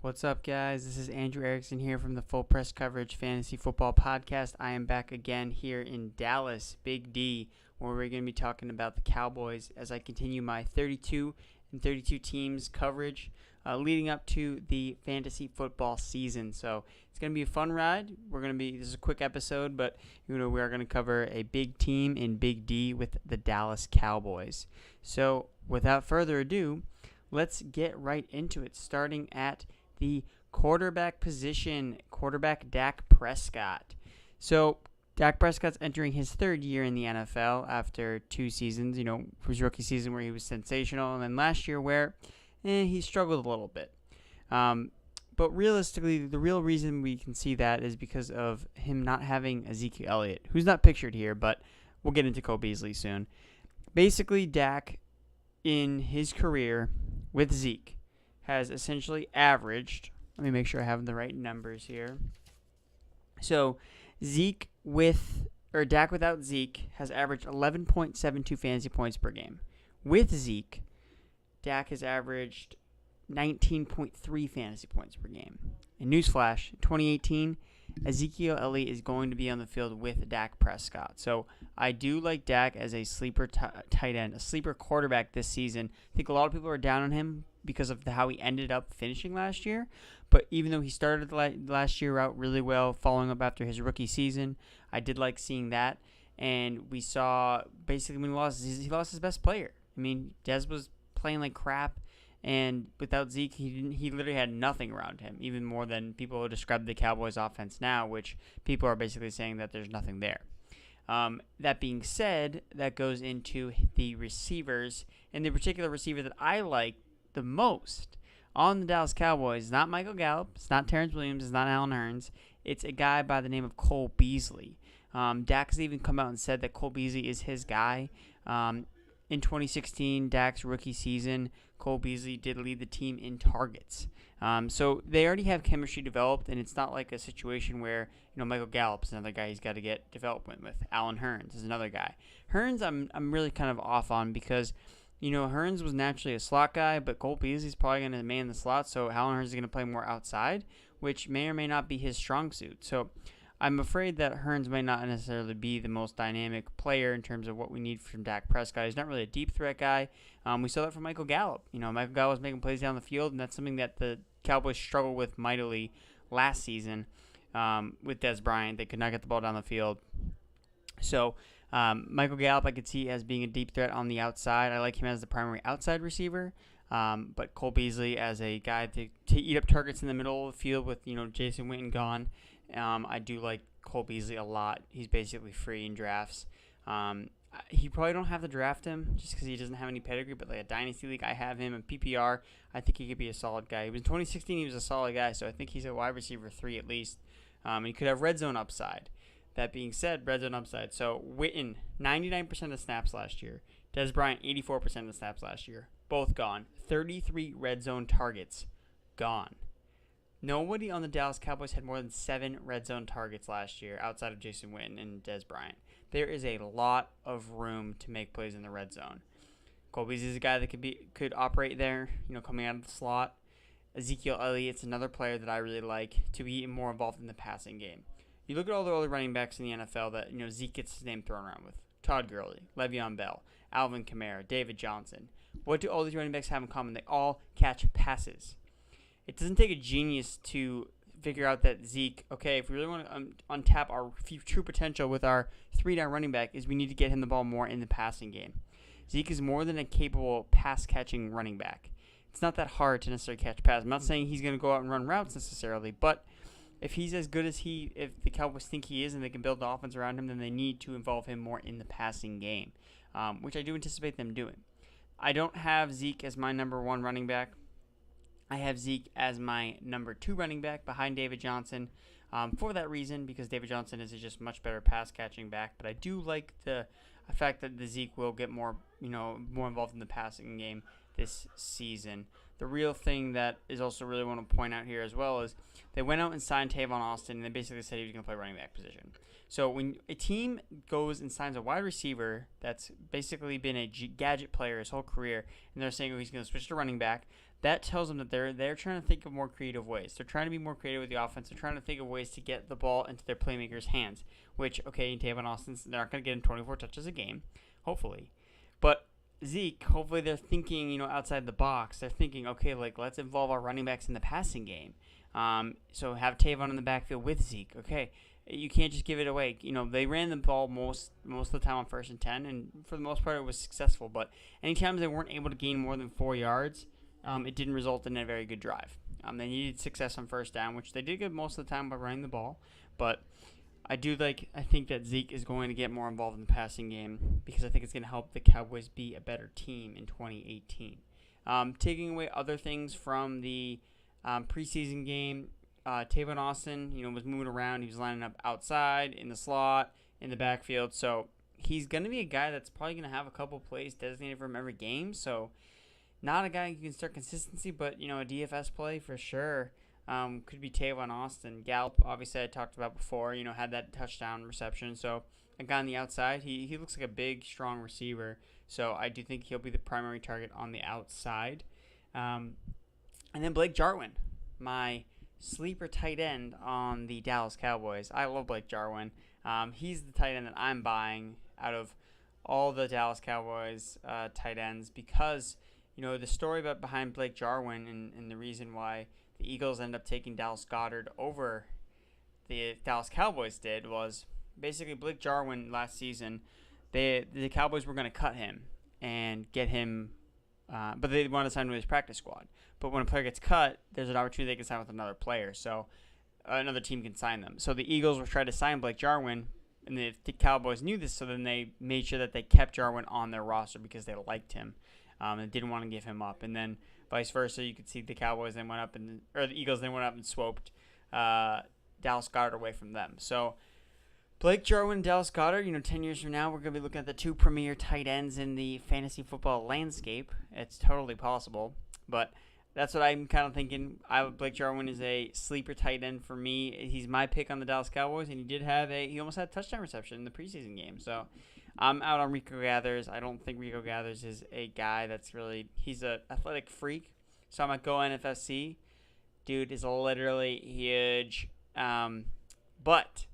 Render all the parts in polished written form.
What's up, guys? This is Andrew Erickson here from the Full Press Coverage Fantasy Football Podcast. I am back again here in Dallas, Big D, where we're going to be talking about the Cowboys as I continue my 32 and 32 teams coverage leading up to the fantasy football season. So it's going to be a fun ride. This is a quick episode, but we are going to cover a big team in Big D with the Dallas Cowboys. So without further ado, let's get right into it, starting at the quarterback position, quarterback Dak Prescott. So Dak Prescott's entering his third year in the NFL after 2 seasons, his rookie season where he was sensational, and then last year where he struggled a little bit. But realistically, the real reason we can see that is because of him not having Ezekiel Elliott, who's not pictured here, but we'll get into Cole Beasley soon. Basically, Dak, in his career with Zeke, has essentially averaged, let me make sure I have the right numbers here. So Dak without Zeke has averaged 11.72 fantasy points per game. With Zeke, Dak has averaged 19.3 fantasy points per game. And newsflash, 2018, Ezekiel Elliott is going to be on the field with Dak Prescott. So I do like Dak as a sleeper tight end, a sleeper quarterback this season. I think a lot of people are down on him because of how he ended up finishing last year. But even though he started last year out really well, following up after his rookie season, I did like seeing that. And we saw basically when he lost his best player. I mean, Dez was playing like crap. And without Zeke, he literally had nothing around him, even more than people describe the Cowboys offense now, which people are basically saying that there's nothing there. That being said, that goes into the receivers, and the particular receiver that I like the most on the Dallas Cowboys is not Michael Gallup, it's not Terrence Williams, it's not Allen Hurns, it's a guy by the name of Cole Beasley. Dak has even come out and said that Cole Beasley is his guy. In 2016, Dak's rookie season, Cole Beasley did lead the team in targets. So they already have chemistry developed, and it's not like a situation where Michael Gallup is another guy he's got to get development with. Allen Hurns is another guy. Hurns I'm really kind of off on because Hurns was naturally a slot guy, but Cole Beasley's probably going to man the slot, so Allen Hurns is going to play more outside, which may or may not be his strong suit. So I'm afraid that Hurns may not necessarily be the most dynamic player in terms of what we need from Dak Prescott. He's not really a deep threat guy. We saw that from Michael Gallup. Michael Gallup was making plays down the field, and that's something that the Cowboys struggled with mightily last season with Dez Bryant. They could not get the ball down the field. So Michael Gallup I could see as being a deep threat on the outside. I like him as the primary outside receiver. But Cole Beasley as a guy to eat up targets in the middle of the field with Jason Witten gone. I do like Cole Beasley a lot. He's basically free in drafts. He probably don't have to draft him just because he doesn't have any pedigree, but like a Dynasty League, I have him. In PPR, I think he could be a solid guy. In 2016, he was a solid guy, so I think he's a wide receiver 3 at least. He could have red zone upside. That being said, red zone upside. So Witten, 99% of snaps last year. Dez Bryant, 84% of snaps last year. Both gone. 33 red zone targets gone. Nobody on the Dallas Cowboys had more than 7 red zone targets last year outside of Jason Witten and Dez Bryant. There is a lot of room to make plays in the red zone. Cole Beasley is a guy that could operate there, coming out of the slot. Ezekiel Elliott's another player that I really like to be more involved in the passing game. You look at all the other running backs in the NFL that Zeke gets his name thrown around with. Todd Gurley, Le'Veon Bell, Alvin Kamara, David Johnson. What do all these running backs have in common? They all catch passes. It doesn't take a genius to figure out that Zeke, okay, if we really want to untap our true potential with our 3-down running back, is we need to get him the ball more in the passing game. Zeke is more than a capable pass-catching running back. It's not that hard to necessarily catch passes. I'm not saying he's going to go out and run routes necessarily, but if he's as good as if the Cowboys think he is and they can build the offense around him, then they need to involve him more in the passing game, which I do anticipate them doing. I don't have Zeke as my number 1 running back. I have Zeke as my number 2 running back behind David Johnson for that reason, because David Johnson is just much better pass-catching back. But I do like the fact that the Zeke will get more involved in the passing game this season. The real thing that is also really want to point out here as well is they went out and signed Tavon Austin, and they basically said he was going to play running back position. So when a team goes and signs a wide receiver that's basically been a gadget player his whole career, and they're saying he's going to switch to running back, that tells them that they're trying to think of more creative ways. They're trying to be more creative with the offense. They're trying to think of ways to get the ball into their playmakers' hands, which, okay, Tavon Austin's, they're not going to get him 24 touches a game, hopefully. But Zeke, hopefully they're thinking, outside the box. They're thinking, okay, let's involve our running backs in the passing game. So have Tavon in the backfield with Zeke. Okay, you can't just give it away. They ran the ball most of the time on 1st and 10, and for the most part it was successful. But anytime they weren't able to gain more than 4 yards, it didn't result in a very good drive. They needed success on 1st down, which they did good most of the time by running the ball. But I think that Zeke is going to get more involved in the passing game because I think it's going to help the Cowboys be a better team in 2018. Taking away other things from the preseason game, Tavon Austin, was moving around. He was lining up outside, in the slot, in the backfield. So he's going to be a guy that's probably going to have a couple plays designated for him every game. So not a guy who can start consistency, but, a DFS play for sure. Could be Tavon Austin. Gallup, obviously, I talked about before, had that touchdown reception. So a guy on the outside, he looks like a big, strong receiver. So I do think he'll be the primary target on the outside. And then Blake Jarwin, my sleeper tight end on the Dallas Cowboys. I love Blake Jarwin. He's the tight end that I'm buying out of all the Dallas Cowboys tight ends because, the story behind Blake Jarwin and the reason why the Eagles end up taking Dallas Goedert over the Dallas Cowboys did was basically Blake Jarwin last season. The Cowboys were going to cut him and get him, but they wanted to sign him to his practice squad. But when a player gets cut, there's an opportunity they can sign with another player, so another team can sign them. So the Eagles were trying to sign Blake Jarwin, and the Cowboys knew this, so then they made sure that they kept Jarwin on their roster because they liked him and didn't want to give him up. And then vice versa, you could see the Cowboys then went up the Eagles then went up and swooped Dallas Goedert away from them. So Blake Jarwin and Dallas Goedert, 10 years from now, we're going to be looking at the two premier tight ends in the fantasy football landscape. It's totally possible, but that's what I'm kind of thinking. Blake Jarwin is a sleeper tight end for me. He's my pick on the Dallas Cowboys, and he almost had a touchdown reception in the preseason game. So I'm out on Rico Gathers. I don't think Rico Gathers is a guy he's an athletic freak. So I'm going to go NFFC. Dude is literally huge. But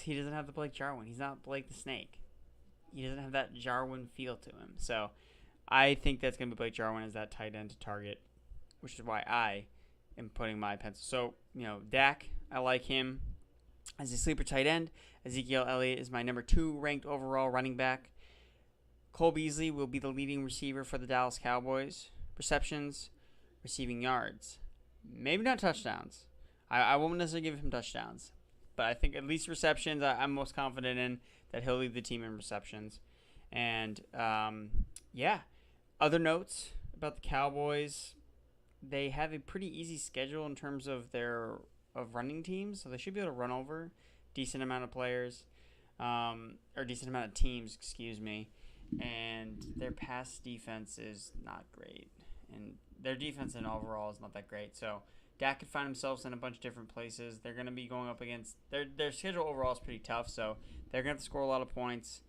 he doesn't have the Blake Jarwin. He's not Blake the Snake. He doesn't have that Jarwin feel to him. So I think that's going to be Blake Jarwin as that tight end to target, which is why I am putting my pencil. So, Dak, I like him as a sleeper tight end. Ezekiel Elliott is my number 2 ranked overall running back. Cole Beasley will be the leading receiver for the Dallas Cowboys. Receptions, receiving yards. Maybe not touchdowns. I won't necessarily give him touchdowns. But I think at least receptions, I'm most confident in that he'll lead the team in receptions. And, other notes about the Cowboys, they have a pretty easy schedule in terms of running teams, so they should be able to run over decent amount of players, or decent amount of teams, excuse me. And their pass defense is not great, and their defense in overall is not that great. So Dak could find themselves in a bunch of different places. They're going to be going up against their schedule overall is pretty tough, so they're going to have to score a lot of points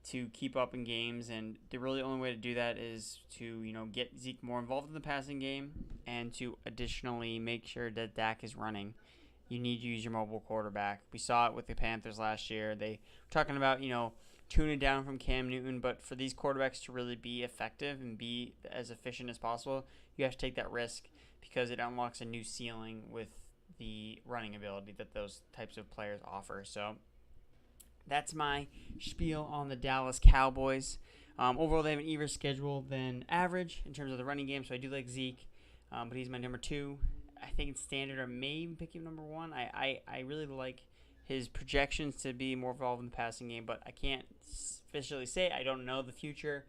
to keep up in games, and the really only way to do that is to get Zeke more involved in the passing game and to additionally make sure that Dak is running. You need to use your mobile quarterback. We saw it with the Panthers last year. They were talking about tuning down from Cam Newton, but for these quarterbacks to really be effective and be as efficient as possible, you have to take that risk because it unlocks a new ceiling with the running ability that those types of players offer. So that's my spiel on the Dallas Cowboys. Overall, they have an easier schedule than average in terms of the running game, so I do like Zeke, but he's my number 2. I think in standard I may pick him number 1. I really like his projections to be more involved in the passing game, but I can't officially say it. I don't know the future,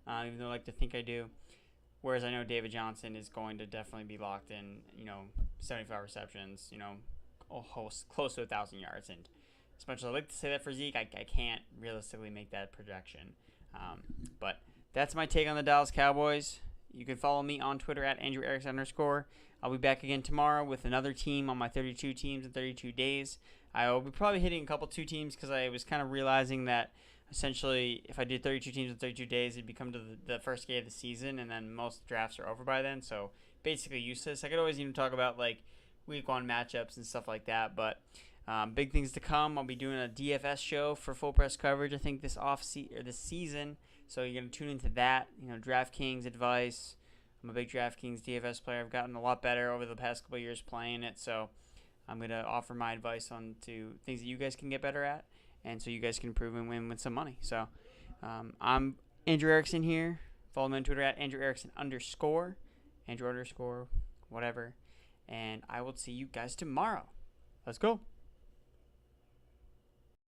even though I like to think I do. Whereas I know David Johnson is going to definitely be locked in, 75 receptions, close to 1,000 yards. And as much as I like to say that for Zeke, I can't realistically make that projection. But that's my take on the Dallas Cowboys. You can follow me on Twitter at @AndrewErickson_. I'll be back again tomorrow with another team on my 32 teams in 32 days. I will be probably hitting a couple 2 teams because I was kind of realizing that I essentially, if I did 32 teams in 32 days, it'd become to the first game of the season, and then most drafts are over by then. So basically useless. I could always even talk about like week 1 matchups and stuff like that, but big things to come. I'll be doing a DFS show for full press coverage, I think, this season. So you're going to tune into that. DraftKings advice. I'm a big DraftKings DFS player. I've gotten a lot better over the past couple of years playing it. So I'm going to offer my advice on to things that you guys can get better at, and so you guys can improve and win with some money. So I'm Andrew Erickson here. Follow me on Twitter at Andrew Erickson _ Andrew _ whatever. And I will see you guys tomorrow. Let's go.